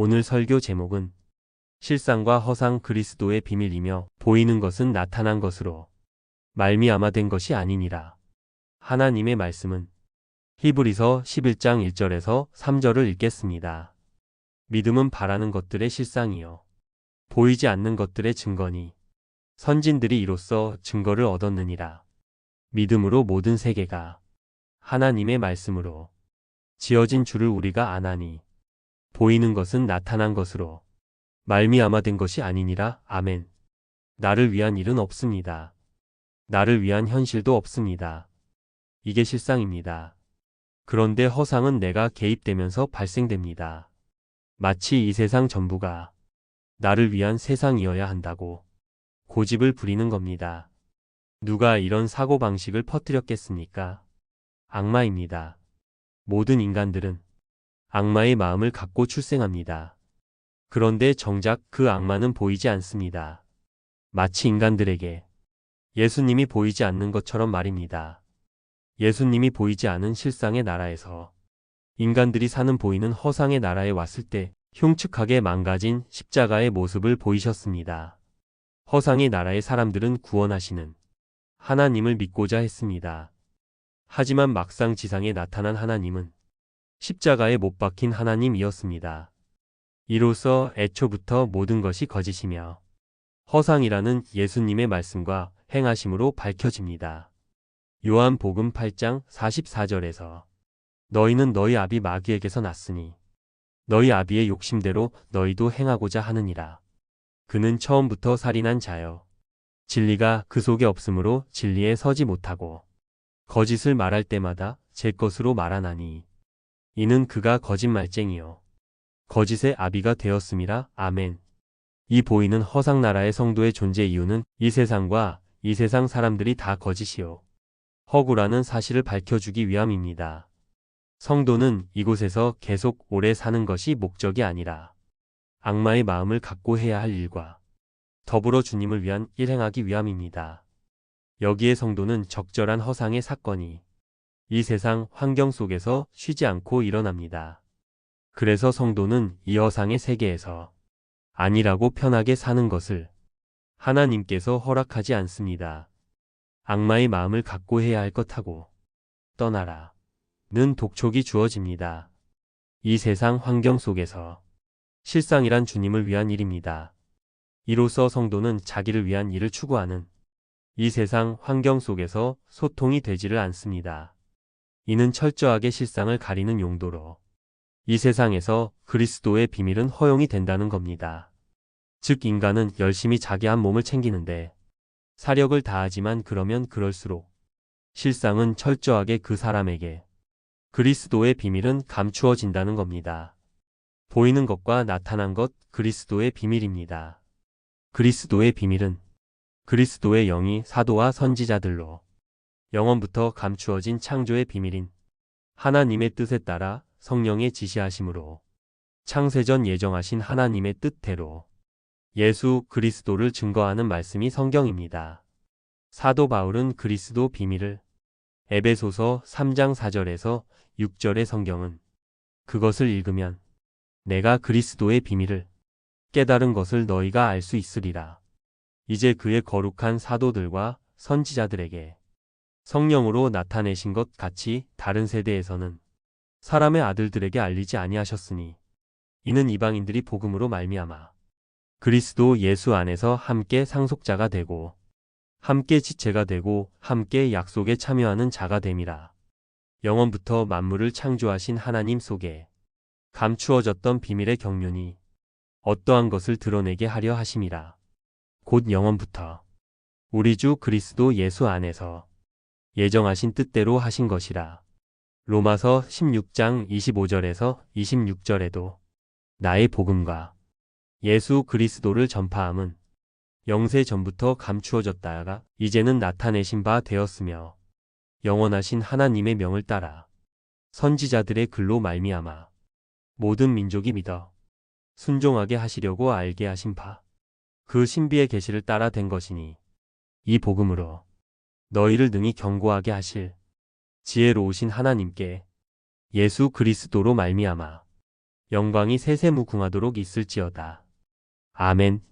오늘 설교 제목은 실상과 허상 그리스도의 비밀이며 보이는 것은 나타난 것으로 말미암아 된 것이 아니니라. 하나님의 말씀은 히브리서 11장 1절에서 3절을 읽겠습니다. 믿음은 바라는 것들의 실상이요 보이지 않는 것들의 증거니 선진들이 이로써 증거를 얻었느니라. 믿음으로 모든 세계가 하나님의 말씀으로 지어진 줄을 우리가 아나니 보이는 것은 나타난 것으로 말미암아 된 것이 아니니라. 아멘. 나를 위한 일은 없습니다. 나를 위한 현실도 없습니다. 이게 실상입니다. 그런데 허상은 내가 개입되면서 발생됩니다. 마치 이 세상 전부가 나를 위한 세상이어야 한다고 고집을 부리는 겁니다. 누가 이런 사고방식을 퍼뜨렸겠습니까? 악마입니다. 모든 인간들은 악마의 마음을 갖고 출생합니다. 그런데 정작 그 악마는 보이지 않습니다. 마치 인간들에게 예수님이 보이지 않는 것처럼 말입니다. 예수님이 보이지 않은 실상의 나라에서 인간들이 사는 보이는 허상의 나라에 왔을 때 흉측하게 망가진 십자가의 모습을 보이셨습니다. 허상의 나라의 사람들은 구원하시는 하나님을 믿고자 했습니다. 하지만 막상 지상에 나타난 하나님은 십자가에 못 박힌 하나님이었습니다. 이로써 애초부터 모든 것이 거짓이며 허상이라는 예수님의 말씀과 행하심으로 밝혀집니다. 요한복음 8장 44절에서 너희는 너희 아비 마귀에게서 났으니 너희 아비의 욕심대로 너희도 행하고자 하느니라. 그는 처음부터 살인한 자여 진리가 그 속에 없으므로 진리에 서지 못하고 거짓을 말할 때마다 제 것으로 말하나니 이는 그가 거짓말쟁이요 거짓의 아비가 되었음이라. 아멘. 이 보이는 허상나라의 성도의 존재 이유는 이 세상과 이 세상 사람들이 다 거짓이요 허구라는 사실을 밝혀주기 위함입니다. 성도는 이곳에서 계속 오래 사는 것이 목적이 아니라 악마의 마음을 갖고 해야 할 일과 더불어 주님을 위한 일 행하기 위함입니다. 여기에 성도는 적절한 허상의 사건이 이 세상 환경 속에서 쉬지 않고 일어납니다. 그래서 성도는 이 허상의 세계에서 아니라고 편하게 사는 것을 하나님께서 허락하지 않습니다. 악마의 마음을 갖고 해야 할 것하고 떠나라 는 독촉이 주어집니다. 이 세상 환경 속에서 실상이란 주님을 위한 일입니다. 이로써 성도는 자기를 위한 일을 추구하는 이 세상 환경 속에서 소통이 되지를 않습니다. 이는 철저하게 실상을 가리는 용도로 이 세상에서 그리스도의 비밀은 허용이 된다는 겁니다. 즉 인간은 열심히 자기 한 몸을 챙기는데 사력을 다하지만 그러면 그럴수록 실상은 철저하게 그 사람에게 그리스도의 비밀은 감추어진다는 겁니다. 보이는 것과 나타난 것 그리스도의 비밀입니다. 그리스도의 비밀은 그리스도의 영이 사도와 선지자들로 영원부터 감추어진 창조의 비밀인 하나님의 뜻에 따라 성령의 지시하심으로 창세전 예정하신 하나님의 뜻대로 예수 그리스도를 증거하는 말씀이 성경입니다. 사도 바울은 그리스도 비밀을 에베소서 3장 4절에서 6절의 성경은 그것을 읽으면 내가 그리스도의 비밀을 깨달은 것을 너희가 알 수 있으리라. 이제 그의 거룩한 사도들과 선지자들에게 성령으로 나타내신 것 같이 다른 세대에서는 사람의 아들들에게 알리지 아니하셨으니 이는 이방인들이 복음으로 말미암아 그리스도 예수 안에서 함께 상속자가 되고 함께 지체가 되고 함께 약속에 참여하는 자가 됨이라. 영원부터 만물을 창조하신 하나님 속에 감추어졌던 비밀의 경륜이 어떠한 것을 드러내게 하려 하심이라. 곧 영원부터 우리 주 그리스도 예수 안에서 예정하신 뜻대로 하신 것이라. 로마서 16장 25절에서 26절에도 나의 복음과 예수 그리스도를 전파함은 영세 전부터 감추어졌다가 이제는 나타내신 바 되었으며 영원하신 하나님의 명을 따라 선지자들의 글로 말미암아 모든 민족이 믿어 순종하게 하시려고 알게 하신 바 그 신비의 계시를 따라 된 것이니 이 복음으로 너희를 능히 경고하게 하실 지혜로우신 하나님께 예수 그리스도로 말미암아 영광이 세세무궁하도록 있을지어다. 아멘.